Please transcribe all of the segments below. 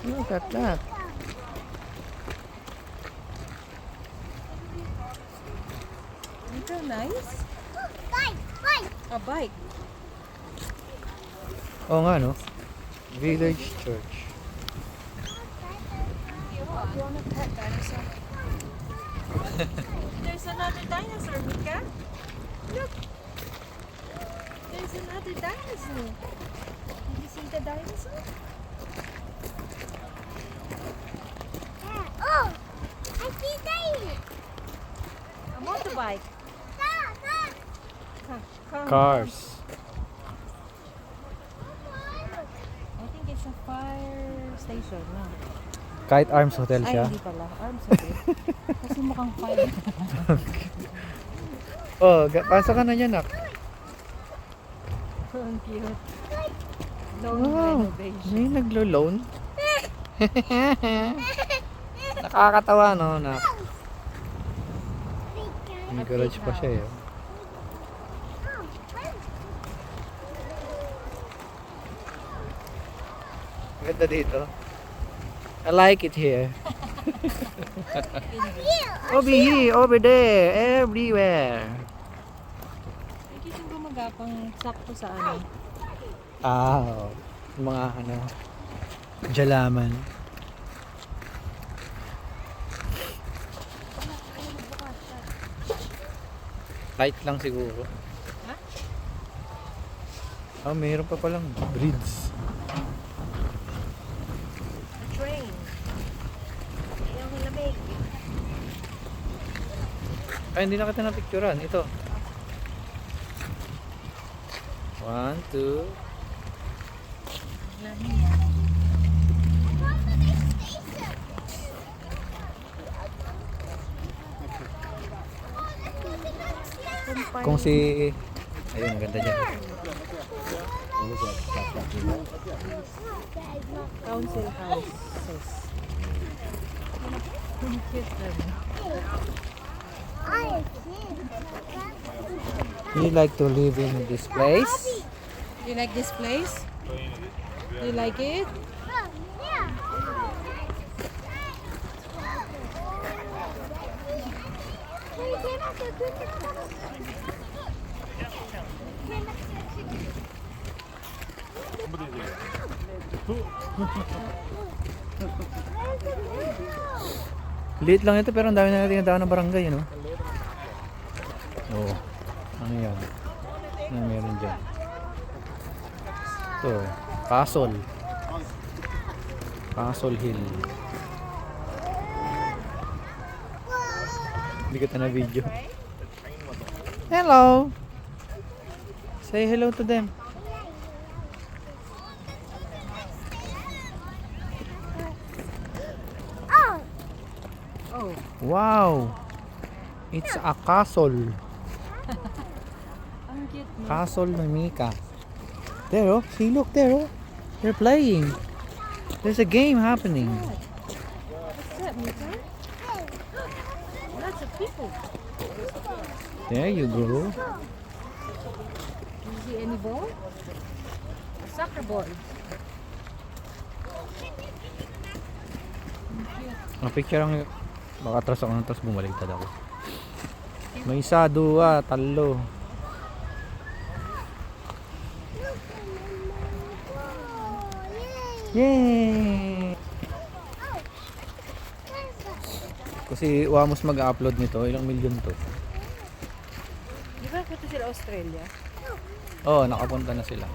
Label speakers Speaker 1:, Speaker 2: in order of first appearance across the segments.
Speaker 1: Look at that.
Speaker 2: Ito, nice.
Speaker 3: Bike!
Speaker 2: A bike.
Speaker 1: Oo nga, no? Village Church.
Speaker 2: You want a pet dinosaur? There's another dinosaur, Mika. Look. There's another dinosaur. Did you see the dinosaur?
Speaker 3: Oh! I see that!
Speaker 2: A motorbike. Come.
Speaker 1: Cars.
Speaker 2: I think it's a fire station, no?
Speaker 1: Kahit Arms Hotel
Speaker 2: Ay,
Speaker 1: siya.
Speaker 2: hindi pala. Arms Hotel. Kasi mukhang fire.
Speaker 1: Oh, pasok ka na niya, nak.
Speaker 2: Ang cute. Loan
Speaker 1: Wow.
Speaker 2: renovation.
Speaker 1: May naglo-loan. Nakakatawa, no, nak. May garage pa siya, eh. Ganda dito. I like it here. Over here, over there, everywhere.
Speaker 2: Ay, kasi gumagapang sakto sa ano.
Speaker 1: Ah, mga ano, jalaman. Light lang siguro.
Speaker 2: Ha?
Speaker 1: Ah, mayroon pa palang bridge.
Speaker 2: A train. Ayaw nilamig.
Speaker 1: Ay, hindi na kita na-picturean. Ito. 1, 2.
Speaker 2: Lamig.
Speaker 1: Kung si... Ayun, ang ganda dyan.
Speaker 2: Council houses. Ang cute na rin.
Speaker 1: You like to live in this place?
Speaker 2: You like this place? You like it?
Speaker 1: Liit lang ito pero ang dami na natin ng barangay, no? Oo. Ano yan? Ano meron dyan? Ito. Castle. Castle Hill. Hindi kita na video. Hello! Say hello to them.
Speaker 2: Oh,
Speaker 1: Wow! It's a castle.
Speaker 2: ang cute mo.
Speaker 1: Castle ng Mika. There, oh. See, look there, oh. They're playing. There's a game happening.
Speaker 2: What's that, Mika? Lots of people.
Speaker 1: There you go.
Speaker 2: Do you see any ball? A soccer ball.
Speaker 1: Ang picture ang baka atras ako ng tapos bumaligtad ako. May isa, dua, talo. Yay! Kasi Wamos mag-upload nito, ilang milyon to?
Speaker 2: Di ba punta sila Australia?
Speaker 1: Oo, nakapunta na sila.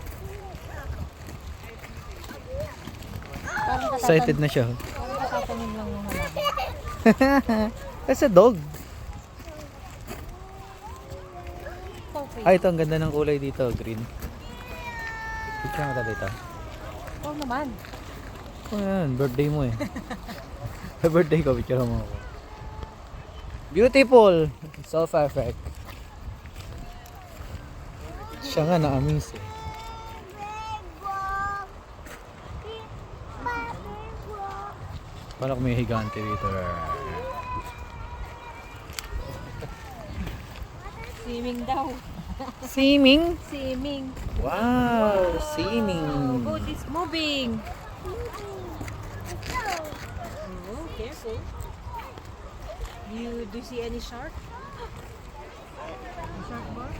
Speaker 2: Parang
Speaker 1: Excited na siya.
Speaker 2: Parang katatanim lang yung halaman.
Speaker 1: That's a dog.
Speaker 2: Okay.
Speaker 1: Ay, ito ang ganda ng kulay dito, green. Picture nga dito.
Speaker 2: Oo naman.
Speaker 1: Oh, yan, birthday mo eh. Sa birthday ko, picture mo ako. Beautiful! So perfect. Siya nga na-amaze eh. Parang may higante dito.
Speaker 2: Swimming daw.
Speaker 1: Swimming?
Speaker 2: Swimming.
Speaker 1: Wow!
Speaker 2: Oh,
Speaker 1: Swimming!
Speaker 2: boat is moving. Oh, careful. Do you see any shark? A shark bar?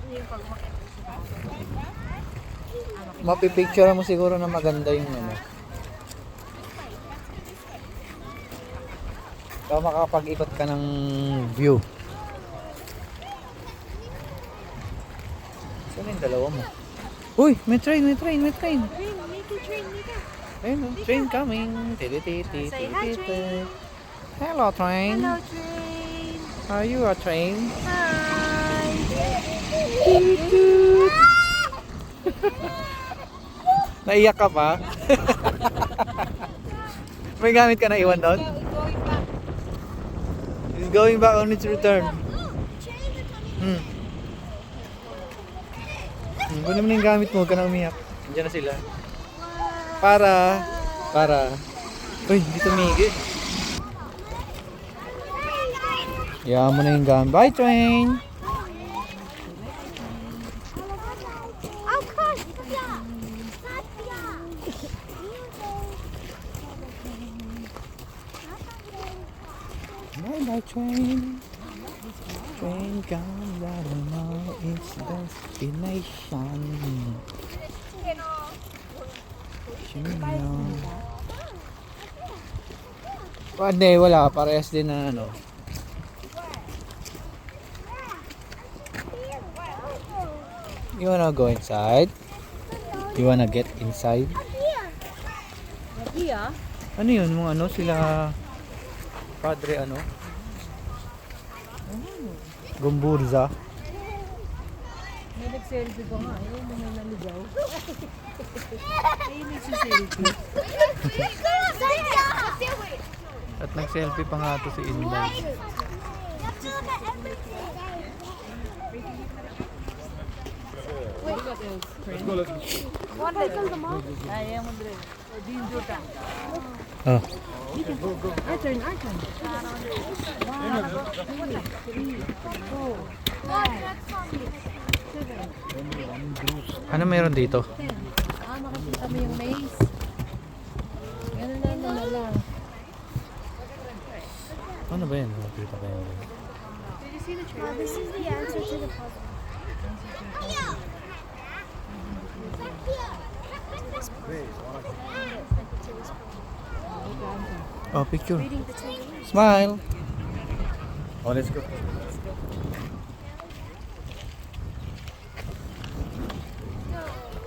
Speaker 2: Ano yung pag-makit sa
Speaker 1: Mapipicture mo siguro na maganda yung ano. So makakapag-ikot ka ng view. Saan yung dalawa mo? Uy! May train! May train! May train!
Speaker 2: Train, Mika, train, Mika.
Speaker 1: Ayun oh, train coming! Titi-titi,
Speaker 2: Say hi, train.
Speaker 1: Hello train!
Speaker 2: Hello, train.
Speaker 1: Are you a train?
Speaker 2: Hi.
Speaker 1: Naiyak ka pa? May gamit ka na iwan doon?
Speaker 2: Going back.
Speaker 1: It's going back on its return. Kunin mo na yung gamit mo, huwag ka na umiyak. Nandiyan na sila. Para. Uy, hindi tumigil. Hayaan mo na yung gamit. Bye, train! Bye, bye, train. Train comes, I don't know its destination. Hindi, wala. Parehas din na ano. You wanna go inside? You wanna get inside?
Speaker 2: Iya.
Speaker 1: Ano yun? Mga ano sila Padre ano? Gumburza.
Speaker 2: May nag-selfie ko nga. Ayun, may naligaw. Ayun, nagsiselfie.
Speaker 1: At nag-selfie pa nga to si Inday. Oh.
Speaker 2: Our turn.
Speaker 1: Ano meron dito?
Speaker 2: Makikita mo yung maze. Ganun na lang.
Speaker 1: Ano ba yan? Makikita ba yan?
Speaker 3: This is the answer to the puzzle.
Speaker 1: Oh, picture. Smile. Oh, let's go.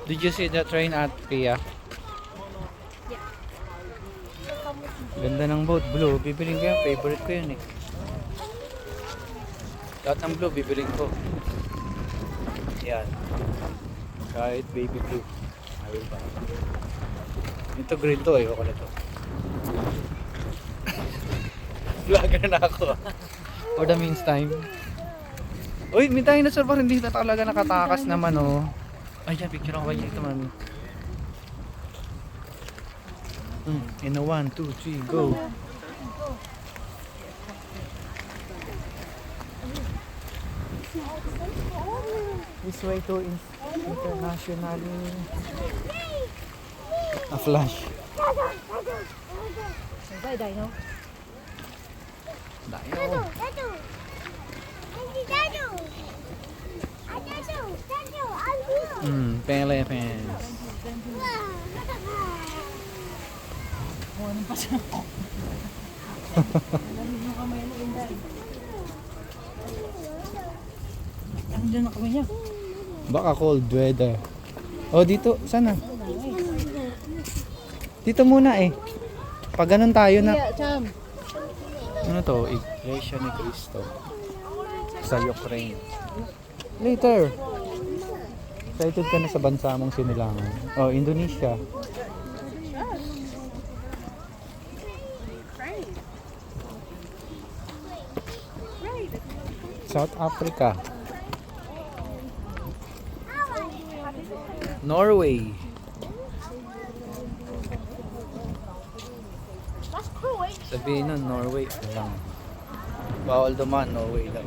Speaker 1: Did you see the train at Pia? Ganda ng boat, blue. Bibiling ko yan. Favorite ko yun eh. Lahat ng blue, bibiling ko. Yan. Kahit baby blue. I will buy. Ito green to eh. Ako na to. Vlogger na ako. For the meantime. Uy, may dinosaur pa rin. Hindi na talaga nakatakas naman oh. Ay, yan. Picture ako kayo ito mami. In a 1, 2, 3, go. This way to international. A flash.
Speaker 2: Bye, Dino.
Speaker 1: Dino. Philippines.
Speaker 2: Andiyan na kami niya.
Speaker 1: Baka cold weather. Oh, dito. Sana? Dito muna eh. Pag ganun tayo na.
Speaker 2: Yeah, Cham.
Speaker 1: Ano to? Iglesia ni Cristo. Sa Ukraine. Later. Excited ka na sa bansa mong sinilangan. Oh, Indonesia. South Africa. Norway. Sabihin nun, Norway lang. Bawal duman, Norway lang.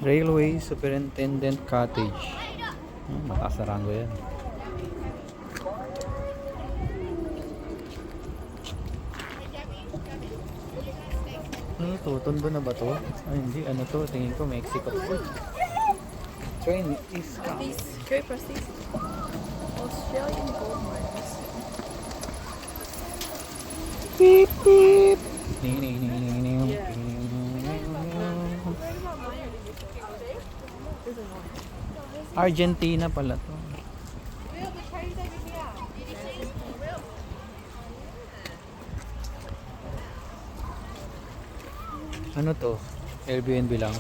Speaker 1: Railway Superintendent Cottage. Mataas na rango yan. Ano to? Tondo na ba to? Ay hindi, ano to? Tingin ko Mexico to. Train is coming.
Speaker 2: Can we press these? Australian gold mines.
Speaker 1: Beep beep. Argentina pala to. Ano to? Airbnb lang.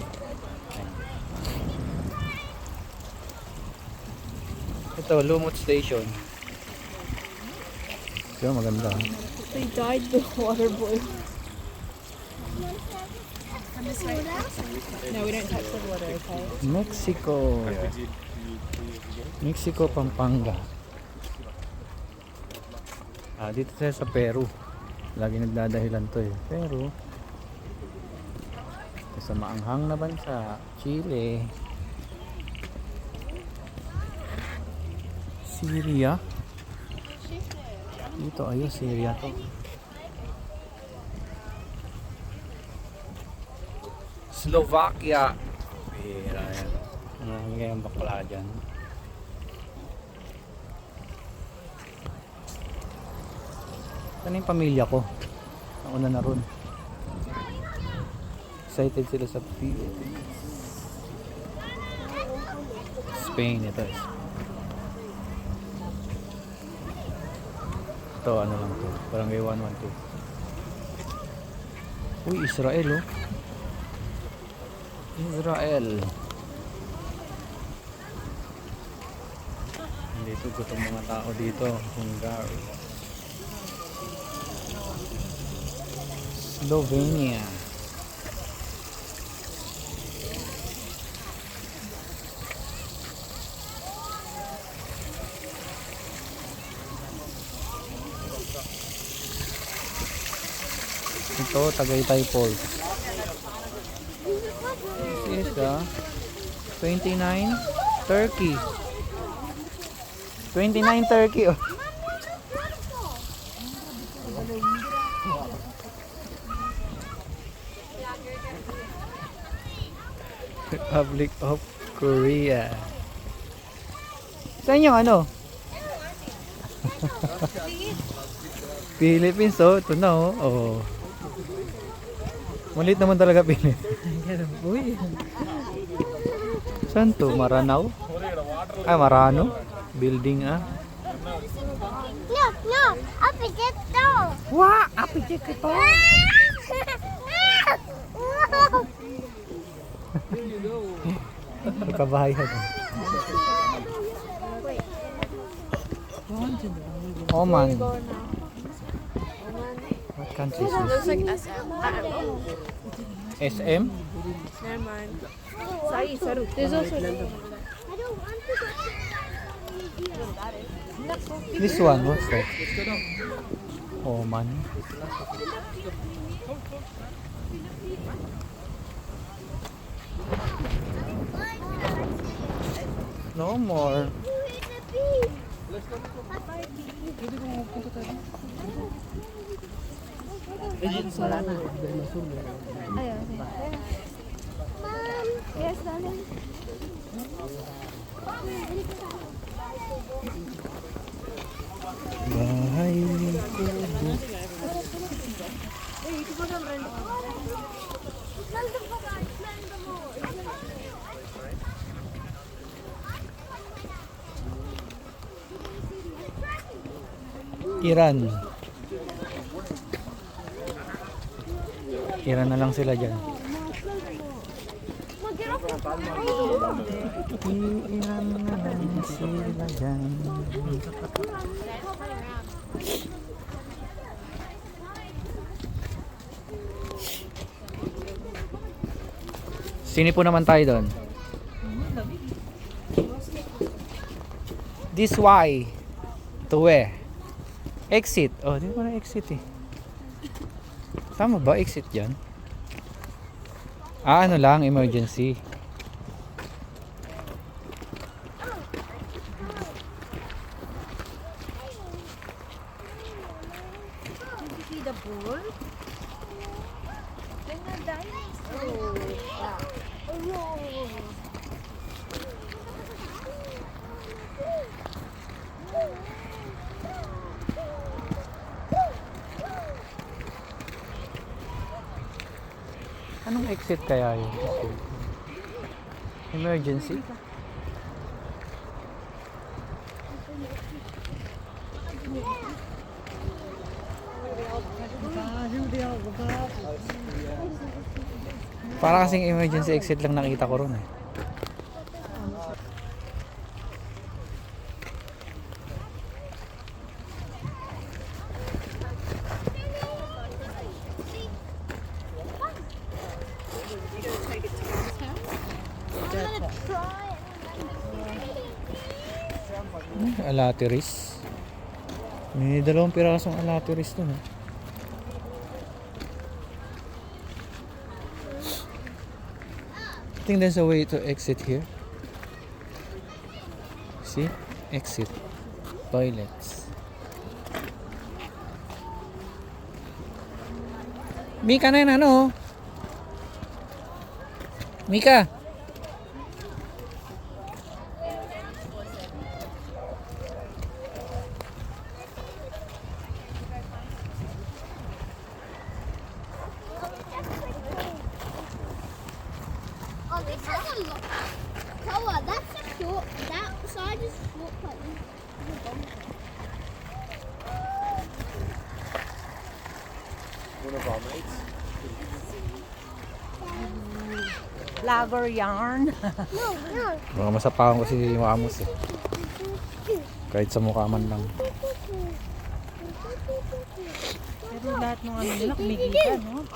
Speaker 1: Ito, Lumot Station. Ito, maganda.
Speaker 2: They died the water boil. No, we don't touch the water, okay?
Speaker 1: Mexico. Mexico, Pampanga. Dito tayo sa Peru. Lagi nagdadahilan to eh. Peru. Ito sa maanghang na bansa, Chile. Syria. Dito ayos, Syria to. Slovakia. Pira yan. Marami kayong bakla dyan. Ano yung pamilya ko? Nauna na ron. Excited sila sa Philippines. Spain ito. Ito ano lang to. Barangay 112. Uy, Israel oh. Israel. Dito gutom mga tao dito. Hungary. Slovenia. Ito, Tagaytay Falls. This is 29 Turkey. 29 Turkey. Oh. Republic of Korea. Saan yung ano? Philippines, oh. Ito na, oh. Oh. Malit naman talaga Philippines. Uy. Saan to? Maranao? Ay, Marano? Building, ah.
Speaker 3: Look, look, up at it though.
Speaker 1: Wah! Apijik ito! Kabahayan. Oman. What country is
Speaker 2: Looks
Speaker 1: this?
Speaker 2: like SM.
Speaker 1: SM?
Speaker 2: Never mind. Sai, Saru. There's also.
Speaker 3: I don't want to go.
Speaker 1: This one, what's that? Oman. No more.
Speaker 3: Mom, yes, darling.
Speaker 1: Bahay kubo. Iran. Iran na lang sila dyan. Iran na lang sila dyan. Sini po naman tayo doon. This way. To where? Exit. Oh, di ko na exit eh. Tama ba exit yan? Ano lang, emergency.
Speaker 2: pool? Then a dinosaur.
Speaker 1: Anong exit kaya yun? Emergency? Para kasing emergency exit lang nakita ko ron eh. Alatiris. May 2 pirasong alatiris dun. I think there's a way to exit here. See? Exit. Toilets. Mika na yun, ano? Mika!
Speaker 3: Oh, this has a lot. Koa, that's a short. That side is short, but
Speaker 4: One of our mates.
Speaker 2: Lager yarn.
Speaker 3: no, no.
Speaker 1: Baka masapakan ko si Amos eh. Kahit sa mukha man lang.
Speaker 2: Pero lahat ng ano nila, kumikita, no?